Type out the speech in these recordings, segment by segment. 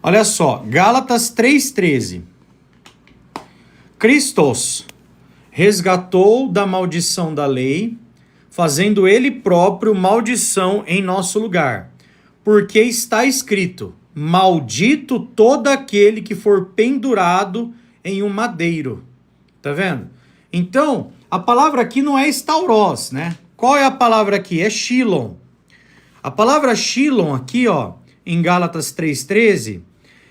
Olha só, Gálatas 3,13. Christos resgatou da maldição da lei, fazendo ele próprio maldição em nosso lugar. Porque está escrito, maldito todo aquele que for pendurado em um madeiro. Tá vendo? Então, a palavra aqui não é estauros, né? Qual é a palavra aqui? É Shilon. A palavra Shilon aqui, ó, em Gálatas 3,13,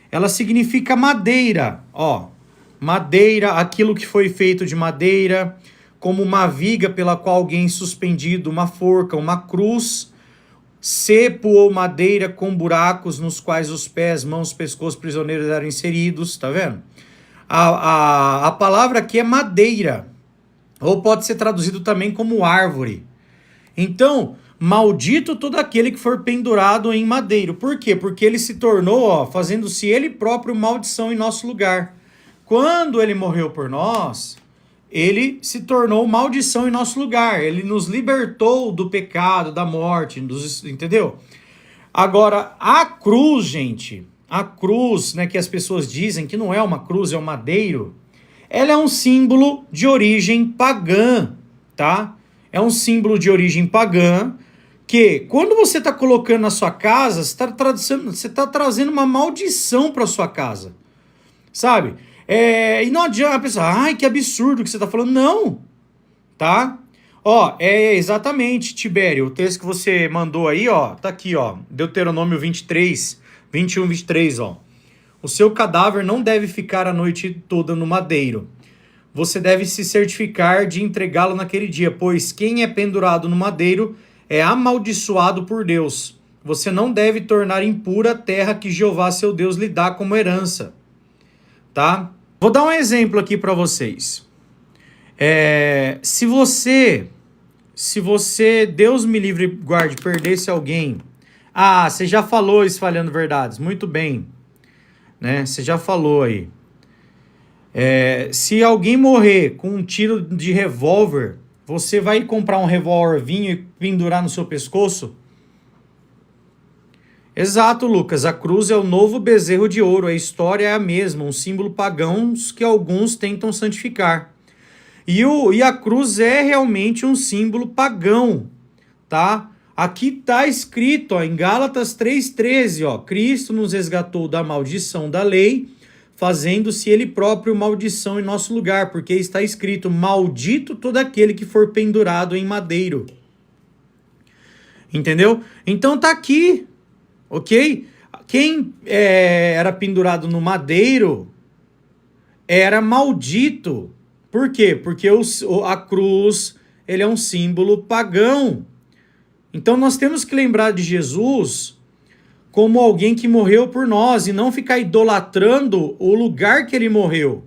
ela significa madeira, ó. Madeira, aquilo que foi feito de madeira, como uma viga pela qual alguém suspendido, uma forca, uma cruz, cepo ou madeira com buracos nos quais os pés, mãos, pescoço, prisioneiros eram inseridos, tá vendo? A palavra aqui é madeira, ou pode ser traduzido também como árvore. Então, maldito todo aquele que for pendurado em madeiro. Por quê? Porque ele se tornou, ó, fazendo-se ele próprio maldição em nosso lugar. Quando ele morreu por nós, ele se tornou maldição em nosso lugar. Ele nos libertou do pecado, da morte, entendeu? Agora, a cruz, gente, a cruz, né, que as pessoas dizem que não é uma cruz, é um madeiro, ela é um símbolo de origem pagã, tá? É um símbolo de origem pagã que, quando você está colocando na sua casa, você está trazendo uma maldição para sua casa, sabe? E não adianta pensar, ai, que absurdo que você está falando. Não, tá? Ó, exatamente, Tibério, o texto que você mandou aí, ó, tá aqui, ó, Deuteronômio 23, 21, 23, ó. O seu cadáver não deve ficar a noite toda no madeiro. Você deve se certificar de entregá-lo naquele dia, pois quem é pendurado no madeiro é amaldiçoado por Deus. Você não deve tornar impura a terra que Jeová, seu Deus, lhe dá como herança, tá? Vou dar um exemplo aqui para vocês. Se você, Deus me livre e guarde, perdesse alguém. Ah, você já falou espalhando verdades. Muito bem. Né? Você já falou aí. Se alguém morrer com um tiro de revólver, você vai comprar um revólverzinho e pendurar no seu pescoço? Exato, Lucas. A cruz é o novo bezerro de ouro. A história é a mesma, um símbolo pagão que alguns tentam santificar. E a cruz é realmente um símbolo pagão, tá? Aqui está escrito, ó, em Gálatas 3,13, ó, Cristo nos resgatou da maldição da lei, fazendo-se ele próprio maldição em nosso lugar, porque está escrito, maldito todo aquele que for pendurado em madeiro. Entendeu? Então tá aqui. Ok? Quem era pendurado no madeiro era maldito. Por quê? Porque a cruz ele é um símbolo pagão. Então nós temos que lembrar de Jesus como alguém que morreu por nós e não ficar idolatrando o lugar que ele morreu.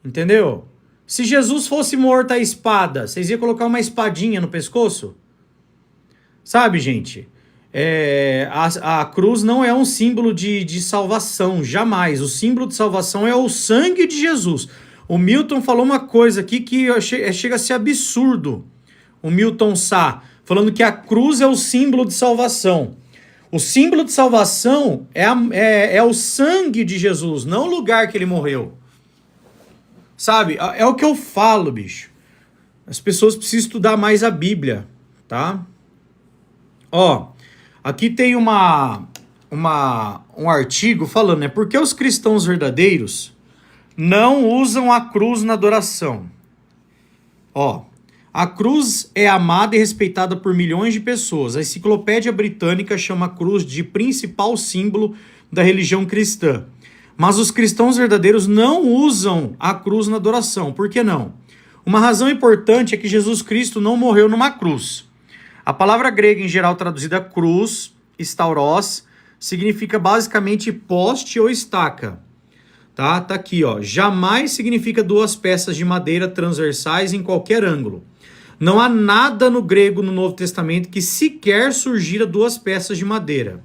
Entendeu? Se Jesus fosse morto à espada, vocês iam colocar uma espadinha no pescoço? Sabe, gente? A cruz não é um símbolo de salvação, jamais. O símbolo de salvação é o sangue de Jesus. O Milton falou uma coisa aqui que chega a ser absurdo. O Milton Sá, falando que a cruz é o símbolo de salvação. O símbolo de salvação é o sangue de Jesus, não o lugar que ele morreu. Sabe? É o que eu falo, bicho. As pessoas precisam estudar mais a Bíblia, tá? Ó, aqui tem um artigo falando, né? Por que os cristãos verdadeiros não usam a cruz na adoração? Ó, a cruz é amada e respeitada por milhões de pessoas. A Enciclopédia Britânica chama a cruz de principal símbolo da religião cristã. Mas os cristãos verdadeiros não usam a cruz na adoração. Por que não? Uma razão importante é que Jesus Cristo não morreu numa cruz. A palavra grega em geral traduzida cruz, stauros, significa basicamente poste ou estaca. Tá aqui, ó. Jamais significa duas peças de madeira transversais em qualquer ângulo. Não há nada no grego no Novo Testamento que sequer surgira duas peças de madeira.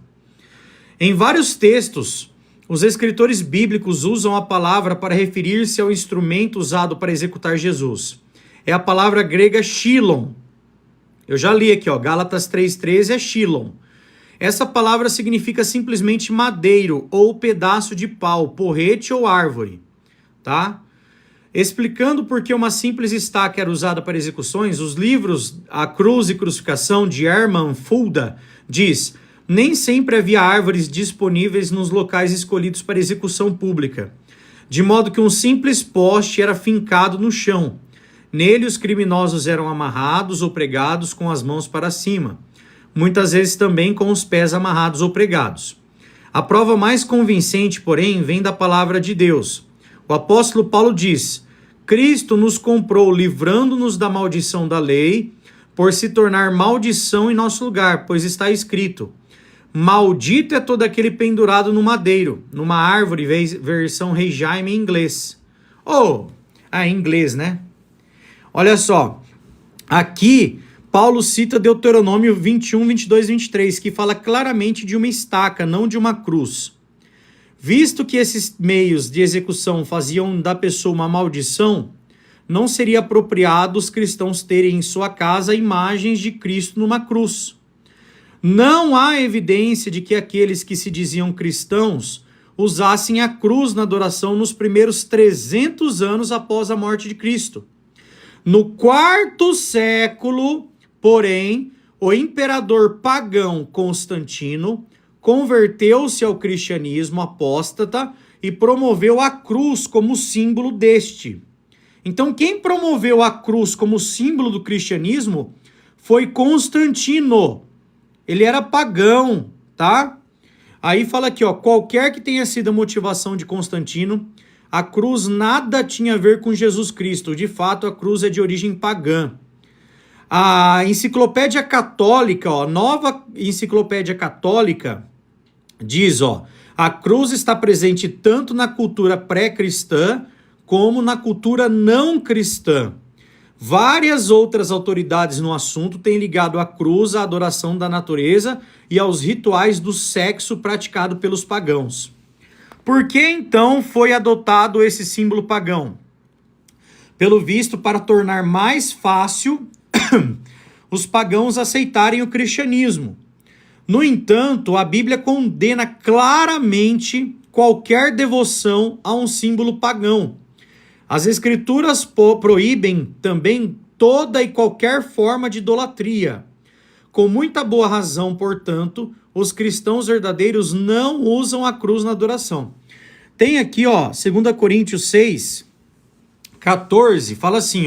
Em vários textos, os escritores bíblicos usam a palavra para referir-se ao instrumento usado para executar Jesus. É a palavra grega shilon. Eu já li aqui, ó, Gálatas 3,13 é shilon. Essa palavra significa simplesmente madeiro ou pedaço de pau, porrete ou árvore, tá? Explicando por que uma simples estaca era usada para execuções, os livros A Cruz e Crucificação, de Hermann Fulda, diz: nem sempre havia árvores disponíveis nos locais escolhidos para execução pública, de modo que um simples poste era fincado no chão. Nele os criminosos eram amarrados ou pregados com as mãos para cima, muitas vezes também com os pés amarrados ou pregados. A prova mais convincente, porém, vem da palavra de Deus. O apóstolo Paulo diz: Cristo nos comprou livrando-nos da maldição da lei, por se tornar maldição em nosso lugar, pois está escrito: maldito é todo aquele pendurado no madeiro, numa árvore, versão Rei Jaime em inglês. Em inglês, né? Olha só, aqui Paulo cita Deuteronômio 21, 22 e 23, que fala claramente de uma estaca, não de uma cruz. Visto que esses meios de execução faziam da pessoa uma maldição, não seria apropriado os cristãos terem em sua casa imagens de Cristo numa cruz. Não há evidência de que aqueles que se diziam cristãos usassem a cruz na adoração nos primeiros 300 anos após a morte de Cristo. No 4º século, porém, o imperador pagão Constantino converteu-se ao cristianismo apóstata e promoveu a cruz como símbolo deste. Então, quem promoveu a cruz como símbolo do cristianismo foi Constantino. Ele era pagão, tá? Aí fala aqui, qualquer que tenha sido a motivação de Constantino, a cruz nada tinha a ver com Jesus Cristo. De fato, a cruz é de origem pagã. A enciclopédia católica, nova enciclopédia católica, diz, a cruz está presente tanto na cultura pré-cristã como na cultura não cristã. Várias outras autoridades no assunto têm ligado a cruz à adoração da natureza e aos rituais do sexo praticado pelos pagãos. Por que então foi adotado esse símbolo pagão? Pelo visto, para tornar mais fácil os pagãos aceitarem o cristianismo. No entanto, a Bíblia condena claramente qualquer devoção a um símbolo pagão. As Escrituras proíbem também toda e qualquer forma de idolatria. Com muita boa razão, portanto, os cristãos verdadeiros não usam a cruz na adoração. Tem aqui, 2 Coríntios 6, 14, fala assim,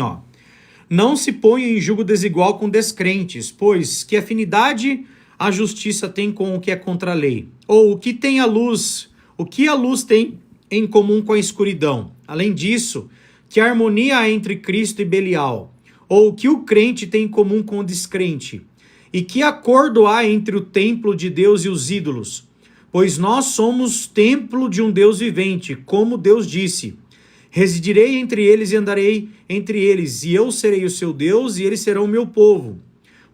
não se ponha em julgo desigual com descrentes, pois que afinidade a justiça tem com o que é contra a lei? Ou o que a luz tem em comum com a escuridão? Além disso, que harmonia há entre Cristo e Belial? Ou o que o crente tem em comum com o descrente? E que acordo há entre o templo de Deus e os ídolos? Pois nós somos templo de um Deus vivente, como Deus disse: residirei entre eles e andarei entre eles, e eu serei o seu Deus, e eles serão o meu povo.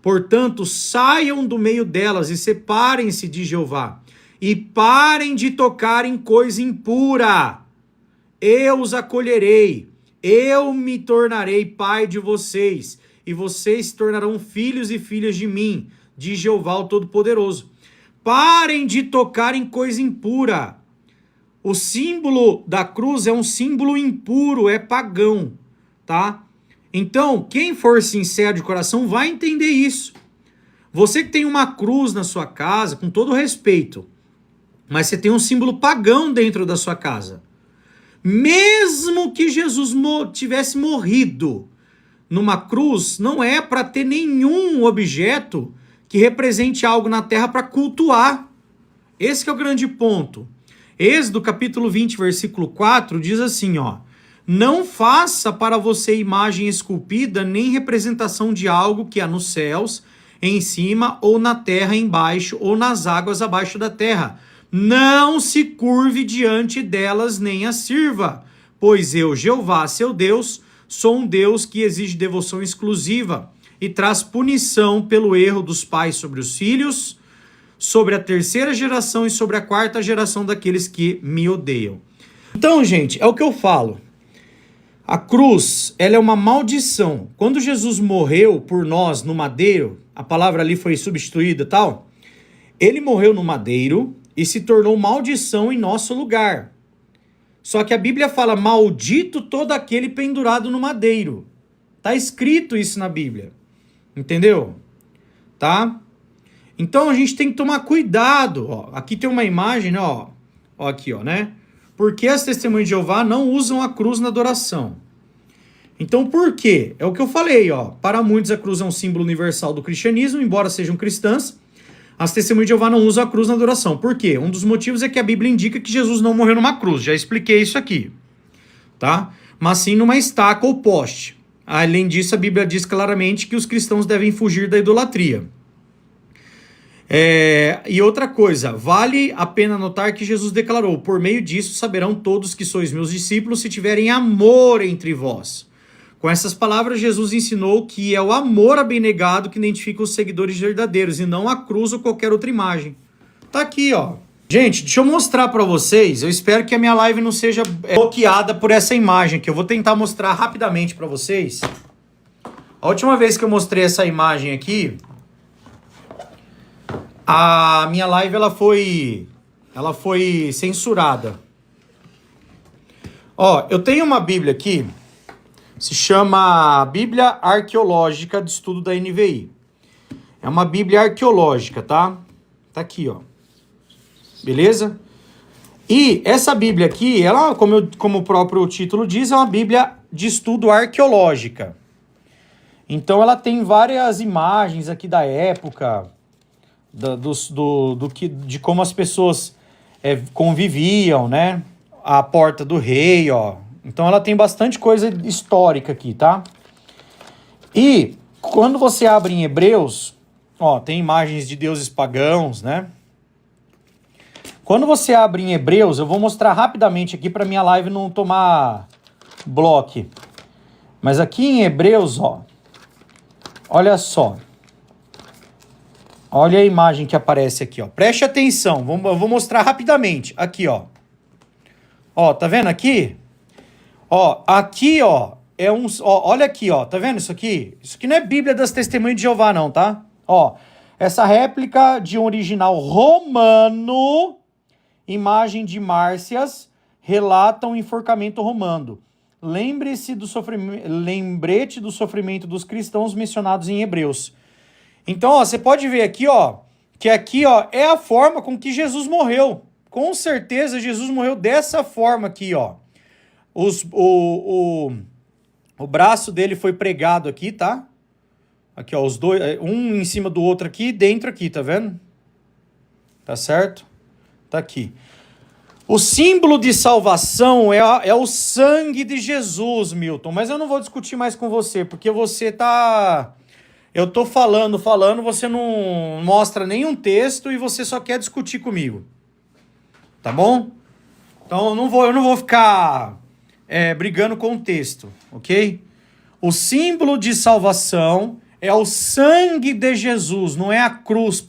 Portanto, saiam do meio delas e separem-se de Jeová, e parem de tocar em coisa impura. Eu os acolherei, eu me tornarei pai de vocês, e vocês se tornarão filhos e filhas de mim, de Jeová o Todo-Poderoso. Parem de tocar em coisa impura. O símbolo da cruz é um símbolo impuro, é pagão, tá? Então, quem for sincero de coração vai entender isso. Você que tem uma cruz na sua casa, com todo respeito, mas você tem um símbolo pagão dentro da sua casa. Mesmo que Jesus tivesse morrido numa cruz, não é para ter nenhum objeto que represente algo na terra para cultuar. Esse que é o grande ponto. Êxodo capítulo 20, versículo 4, diz assim, não faça para você imagem esculpida, nem representação de algo que há nos céus, em cima, ou na terra embaixo, ou nas águas abaixo da terra. Não se curve diante delas, nem as sirva, pois eu, Jeová, seu Deus, sou um Deus que exige devoção exclusiva e traz punição pelo erro dos pais sobre os filhos, sobre a 3ª geração e sobre a 4ª geração daqueles que me odeiam. Então, gente, é o que eu falo. A cruz, ela é uma maldição. Quando Jesus morreu por nós no madeiro, a palavra ali foi substituída e tal, Ele morreu no madeiro e se tornou maldição em nosso lugar. Só que a Bíblia fala, maldito todo aquele pendurado no madeiro. Tá escrito isso na Bíblia. Entendeu? Tá? Então a gente tem que tomar cuidado. Ó. Aqui tem uma imagem, né? Ó, aqui, ó, né? Porque as testemunhas de Jeová não usam a cruz na adoração. Então por quê? É o que eu falei, ó. Para muitos a cruz é um símbolo universal do cristianismo, embora sejam cristãs. As testemunhas de Jeová não usam a cruz na adoração. Por quê? Um dos motivos é que a Bíblia indica que Jesus não morreu numa cruz. Já expliquei isso aqui. Tá? Mas sim numa estaca ou poste. Além disso, a Bíblia diz claramente que os cristãos devem fugir da idolatria. E outra coisa, vale a pena notar que Jesus declarou, por meio disso saberão todos que sois meus discípulos se tiverem amor entre vós. Com essas palavras, Jesus ensinou que é o amor abnegado que identifica os seguidores verdadeiros e não a cruz ou qualquer outra imagem. Tá aqui, ó. Gente, deixa eu mostrar pra vocês. Eu espero que a minha live não seja bloqueada por essa imagem, que eu vou tentar mostrar rapidamente pra vocês. A última vez que eu mostrei essa imagem aqui, a minha live ela foi censurada. Ó, eu tenho uma Bíblia aqui, se chama Bíblia Arqueológica de Estudo da NVI. É uma Bíblia arqueológica, tá? Tá aqui, ó. Beleza? E essa Bíblia aqui, ela, como o próprio título diz, é uma Bíblia de estudo arqueológica. Então ela tem várias imagens aqui da época, de como as pessoas conviviam, né? A porta do rei, ó. Então ela tem bastante coisa histórica aqui, tá? E quando você abre em Hebreus, ó, tem imagens de deuses pagãos, né? Quando você abre em Hebreus, eu vou mostrar rapidamente aqui para minha live não tomar bloco. Mas aqui em Hebreus, ó, olha só. Olha a imagem que aparece aqui, ó. Preste atenção, eu vou mostrar rapidamente. Aqui, ó. Ó, tá vendo aqui? Ó, aqui, ó, olha aqui, ó, tá vendo isso aqui? Isso aqui não é Bíblia das Testemunhas de Jeová, não, tá? Ó, essa réplica de um original romano, imagem de Márcias, relata um enforcamento romano. Lembrete do sofrimento dos cristãos mencionados em Hebreus. Então, ó, você pode ver aqui, ó, que aqui, ó, é a forma com que Jesus morreu. Com certeza, Jesus morreu dessa forma aqui, ó. O braço dele foi pregado aqui, tá? Aqui, ó, os dois, um em cima do outro aqui, dentro aqui, tá vendo? Tá certo? Tá aqui. O símbolo de salvação é o sangue de Jesus, Milton. Mas eu não vou discutir mais com você, porque você tá... Eu tô falando, você não mostra nenhum texto e você só quer discutir comigo. Tá bom? Então eu não vou ficar brigando com o texto, ok? O símbolo de salvação é o sangue de Jesus, não é a cruz.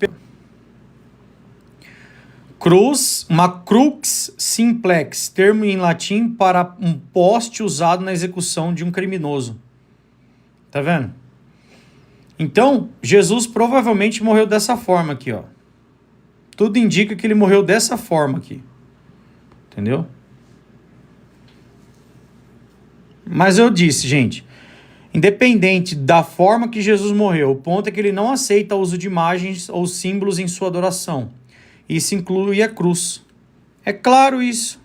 Cruz, uma crux simplex, termo em latim para um poste usado na execução de um criminoso. Tá vendo? Então, Jesus provavelmente morreu dessa forma aqui, ó. Tudo indica que ele morreu dessa forma aqui. Entendeu? Mas eu disse, gente, independente da forma que Jesus morreu, o ponto é que ele não aceita o uso de imagens ou símbolos em sua adoração. Isso inclui a cruz. É claro isso.